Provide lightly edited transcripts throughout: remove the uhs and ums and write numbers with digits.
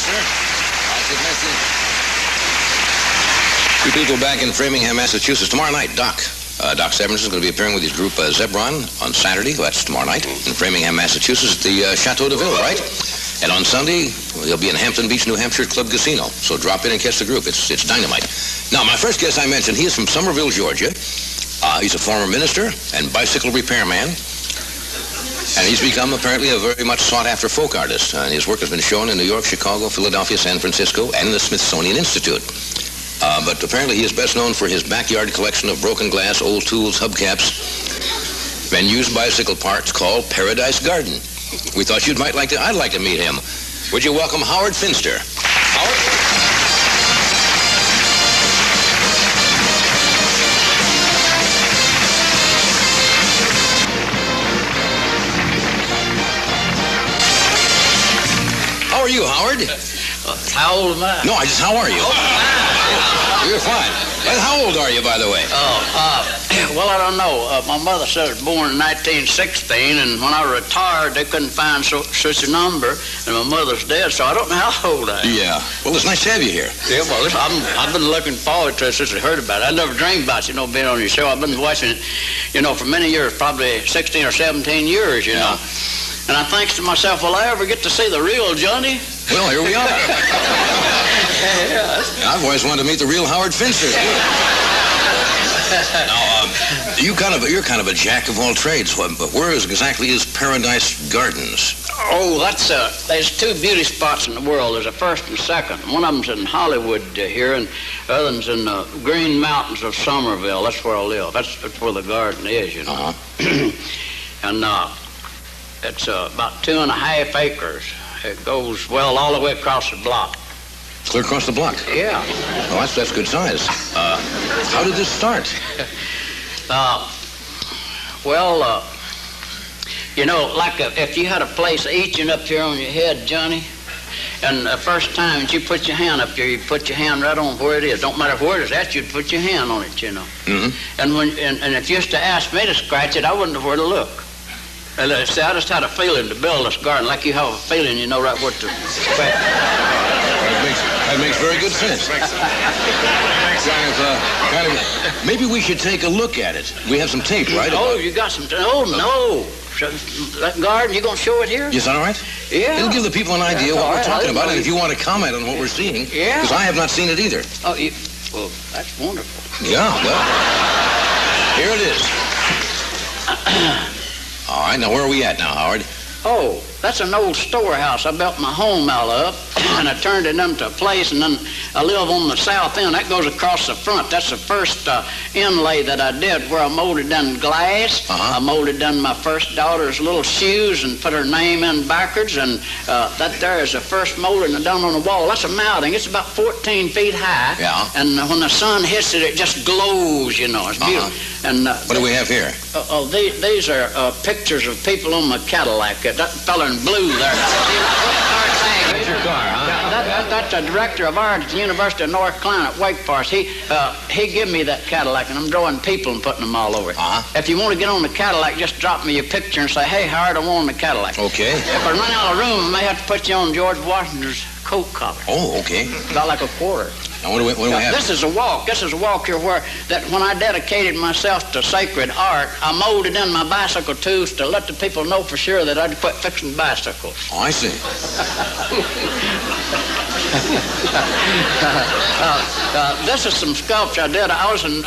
sir. How's your message? Two people back in Framingham, Massachusetts. Tomorrow night, Doc Severinsen is going to be appearing with his group Zebron on Saturday. That's tomorrow night in Framingham, Massachusetts at the Chateau de Ville, right? And on Sunday, he'll be in Hampton Beach, New Hampshire Club Casino. So drop in and catch the group. It's dynamite. Now, my first guest I mentioned, he is from Somerville, Georgia. He's a former minister and bicycle repairman. And he's become apparently a very much sought-after folk artist. And his work has been shown in New York, Chicago, Philadelphia, San Francisco, and in the Smithsonian Institute. But apparently he is best known for his backyard collection of broken glass, old tools, hubcaps, and used bicycle parts called Paradise Garden. We thought I'd like to meet him. Would you welcome Howard Finster? Howard? How are you, Howard? How old am I? No, how are you? You're fine. And how old are you, by the way? Well, I don't know. My mother said I was born in 1916, and when I retired, they couldn't find such a number, and my mother's dead, so I don't know how old I am. Yeah. Well, it's nice to have you here. Yeah, well, I've been looking forward to it since I heard about it. I never dreamed about, being on your show. I've been watching it, for many years, probably 16 or 17 years, you know. And I think to myself, will I ever get to see the real Johnny? Well, here we are. I've always wanted to meet the real Howard Finster. Now, you're kind of a jack of all trades. But where exactly is Paradise Gardens? Oh, there's two beauty spots in the world. There's a first and second. One of them's in Hollywood here, and the other one's in the Green Mountains of Somerville. That's where I live. That's where the garden is, you know. And it's about 2.5 acres. It goes, all the way across the block. Clear across the block? Yeah. Well, that's good size. How did this start? Like if you had a place itching up here on your head, Johnny, and the first time that you put your hand up here, you put your hand right on where it is. Don't matter where it is at, you'd put your hand on it, you know. Mm-hmm. And if you used to ask me to scratch it, I wouldn't know where to look. See, I just had a feeling to build this garden, like you have a feeling you know right where to scratch. That makes very good sense. Maybe we should take a look at it. We have some tape, right? Oh, you got some tape? Oh, no. That garden, you going to show it here? Is that all right? Yeah. It'll give the people an idea what we're talking about, and if you want to comment on what we're seeing. Yeah. Because I have not seen it either. Oh, well, that's wonderful. Yeah, well, here it is. All right, now where are we at now, Howard? Oh, that's an old storehouse I built my home out of, and I turned it into a place, and then I live on the south end. That goes across the front. That's the first inlay that I did, where I molded in glass. I molded in my first daughter's little shoes and put her name in backwards, and that there is the first molding I done on the wall. That's a mounting. It's about 14 feet high. Yeah. And when the sun hits it, it just glows, you know. It's beautiful. And what do we have here? These are pictures of people on my Cadillac. That fella in blue there. That's your car, huh? That's the director of art at the University of North Carolina at Wake Forest. He gave me that Cadillac, and I'm drawing people and putting them all over it. If you want to get on the Cadillac, just drop me your picture and say, hey, Howard, I want the Cadillac. Okay. If I run out of room, I may have to put you on George Washington's coat collar. Oh, okay. About like a quarter. Now, what do we have? This is a walk. This is a walk here where when I dedicated myself to sacred art, I molded in my bicycle tubes to let the people know for sure that I'd quit fixing bicycles. Oh, I see. This is some sculpture I did. I was in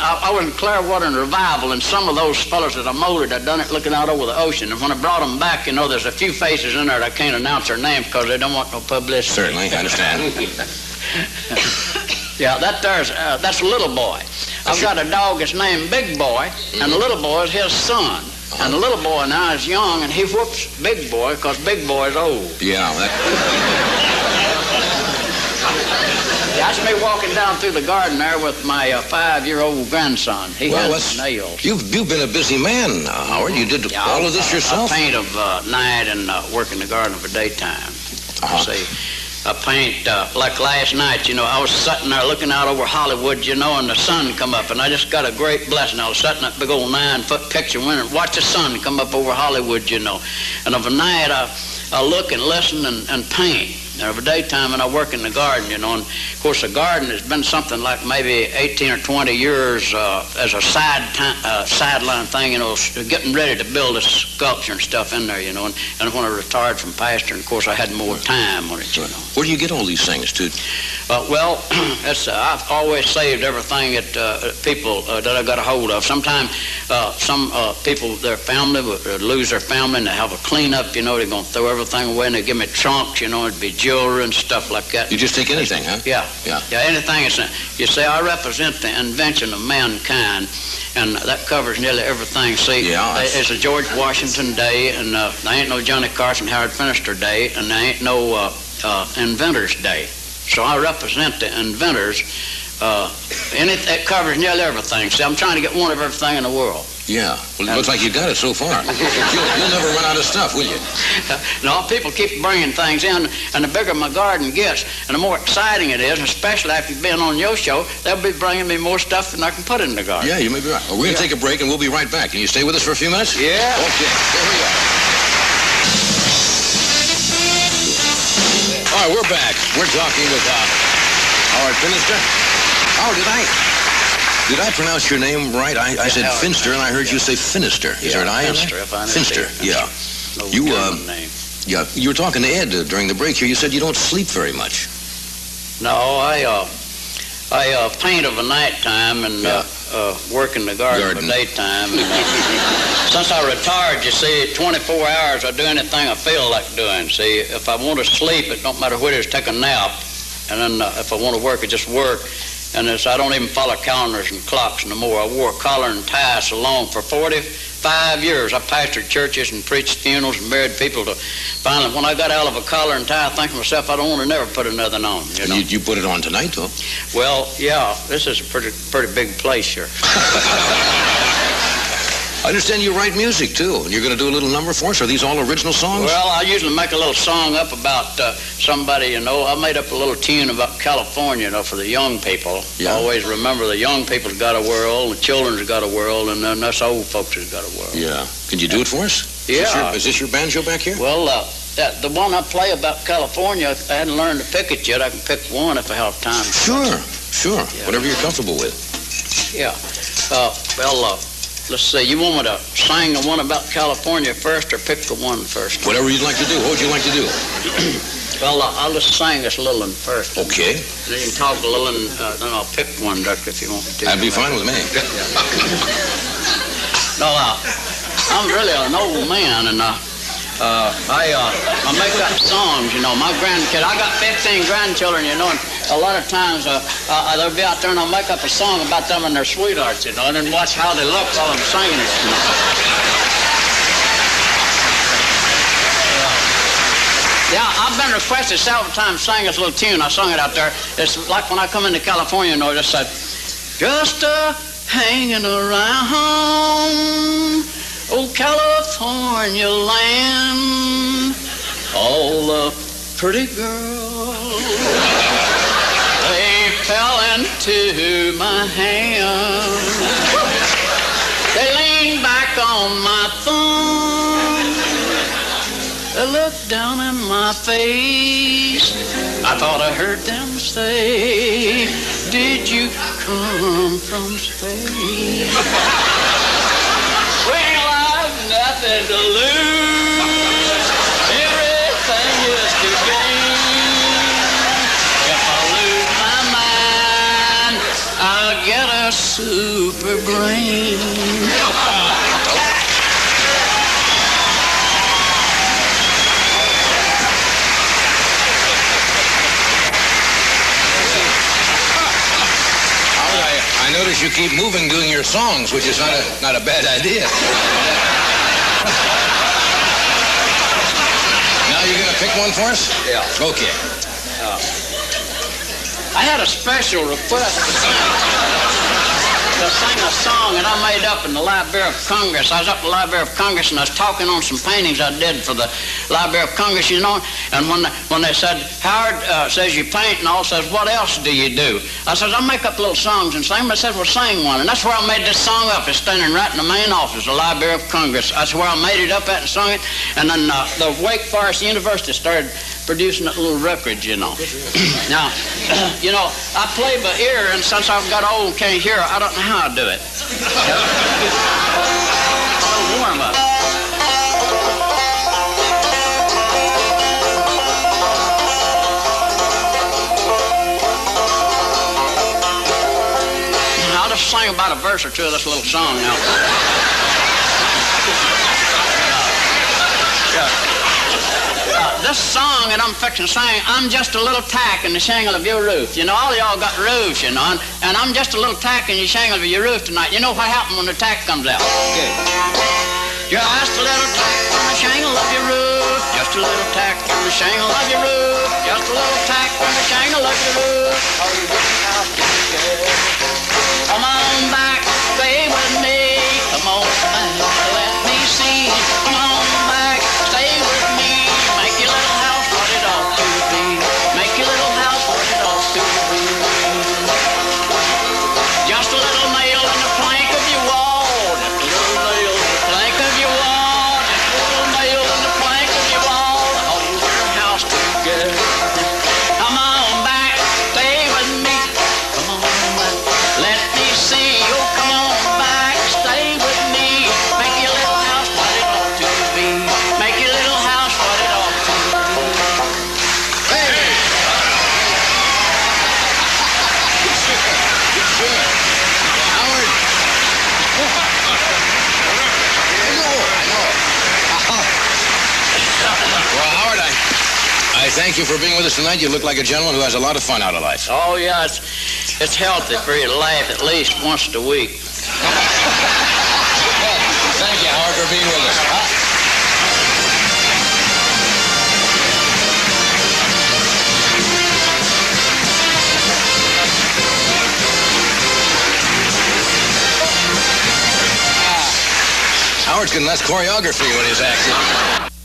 Clearwater and Revival, and some of those fellows that I molded, I'd done it looking out over the ocean. And when I brought them back, there's a few faces in there that I can't announce their names because they don't want no publicity. Certainly, I understand. Yeah, that's a little boy. I've got a dog that's named Big Boy, and the little boy is his son. And the little boy now is young, and he whoops Big Boy because Big Boy is old. Yeah, That's me walking down through the garden there with my 5-year-old grandson. He has nails. You've been a busy man, Howard. You did all of this yourself? I paint of night and work in the garden for daytime. See. I paint, like last night, I was sitting there looking out over Hollywood, and the sun come up, and I just got a great blessing. I was sitting at that big old 9-foot picture window and watch the sun come up over Hollywood, And of a night, I look and listen and paint. of the daytime, and I work in the garden, you know. And of course, the garden has been something like maybe 18 or 20 years as a sideline thing, you know, getting ready to build a sculpture and stuff in there, you know. And when I retired from pastoring, of course, I had more time on it, you know. Where do you get all these things, dude? Well, I've always saved everything that people that I got a hold of. Sometimes some people, their family would lose their family, and they have a cleanup, you know. They're going to throw everything away, and they give me trunks, you know. It'd be jewelry and stuff like that. You just take anything, huh? Yeah, anything. You say, I represent the invention of mankind, and that covers nearly everything. See, it's a George Washington Day, and there ain't no Johnny Carson, Howard Finster Day, and there ain't no Inventors Day. So I represent the inventors. It covers nearly everything. See, I'm trying to get one of everything in the world. Yeah. Well, it looks like you got it so far. You'll never run out of stuff, will you? No, people keep bringing things in, and the bigger my garden gets, and the more exciting it is, especially after you've been on your show, they'll be bringing me more stuff than I can put in the garden. Yeah, you may be right. Well, we're going to take a break, and we'll be right back. Can you stay with us for a few minutes? Yeah. Okay, here we are. All right, we're back. We're talking with Howard Finster. Oh, did I pronounce your name right? I said Finster, and I heard you say Finster. Is there an I in there? Finster, yeah. You were talking to Ed during the break here. You said you don't sleep very much. No, I paint of a nighttime and work in the garden of the daytime. Since I retired, you see, 24 hours I do anything I feel like doing. See, if I want to sleep, it don't matter what it is, take a nap. And then if I want to work, I just work. And I don't even follow calendars and clocks no more. I wore a collar and tie so long for 45 years. I pastored churches and preached funerals and married people. To finally, when I got out of a collar and tie, I think to myself, I don't want to never put another on. You know? You put it on tonight, though? Well, yeah. This is a pretty big place here. I understand you write music, too, and you're going to do a little number for us. Are these all original songs? Well, I usually make a little song up about somebody, you know. I made up a little tune about California, you know, for the young people. Yeah. Always remember the young people's got a world, the children's got a world, and then us old folks has got a world. Yeah. Can you do it for us? Yeah. Is this your banjo back here? Well, the one I play about California, I hadn't learned to pick it yet. I can pick one if I have time. Sure. Yeah. Whatever you're comfortable with. Yeah. Let's see, you want me to sing the one about California first or pick the one first? Whatever you'd like to do. What would you like to do? Well, I'll just sing this little one first. Okay. Then you can talk a little, and then I'll pick one, Doctor, if you want to. That'd be fine with me. No, I'm really an old man, and I make up songs, you know. My grandkid, I got 15 grandchildren, you know, and a lot of times they'll be out there and I'll make up a song about them and their sweethearts, you know, and then watch how they look while I'm singing it, you know. Yeah, I've been requested several times to sing this little tune. I sung it out there. It's like when I come into California, you know, I just said, just hanging around, oh, California land, all the pretty girls, they fell into my hands. They leaned back on my thumb, they looked down in my face. I thought I heard them say, did you come from space? Well, I've nothing to lose, everything is to gain. If I lose my mind, I'll get a super brain. I notice you keep moving doing your songs, which is not a bad idea. Now you're going to pick one for us? Yeah. Okay. I had a special request to sing a song that I made up in the Library of Congress. I was up in the Library of Congress and I was talking on some paintings I did for the Library of Congress, you know, and when they said, Howard says you paint and all, says, what else do you do? I said, I'll make up little songs and sing them. I said, well, sing one. And that's where I made this song up. It's standing right in the main office of the Library of Congress. That's where I made it up at and sung it. And then the Wake Forest University started producing that little record, you know. Now, you know, I play by ear, and since I've got old and can't hear, I don't know how to do it. A little warm up. I'll just sing about a verse or two of this little song now. This song that I'm fixing to sing, I'm just a little tack in the shingle of your roof. You know, all of y'all got roofs, you know, and I'm just a little tack in your shingle of your roof tonight. You know what happens when the tack comes out? Good. Just a little tack on the shingle of your roof. Just a little tack on the shingle of your roof. Just a little tack on the shingle of your roof. Come on back, stay with me. Come on back, let me see. Come on back, stay with me. Make your little house what it ought to be. Make your little house what it ought to be. Just a little nail in the plank of your wall. Just a little nail in the plank of your wall. Just a little nail in the plank of your wall. Hold your house together. Come on back, stay with me. Come on back, let me see. Oh, come on back, stay with me. Make your little house what it ought to be. Make your little house what it ought to be. Hey! Howard! I know. Well, Howard, I thank you for being with us tonight. You look like a gentleman who has a lot of fun out of life. Oh, yeah, it's healthy for you to laugh at least once a week. Thank you, Howard, for being with us. Howard's getting less choreography when he's acting.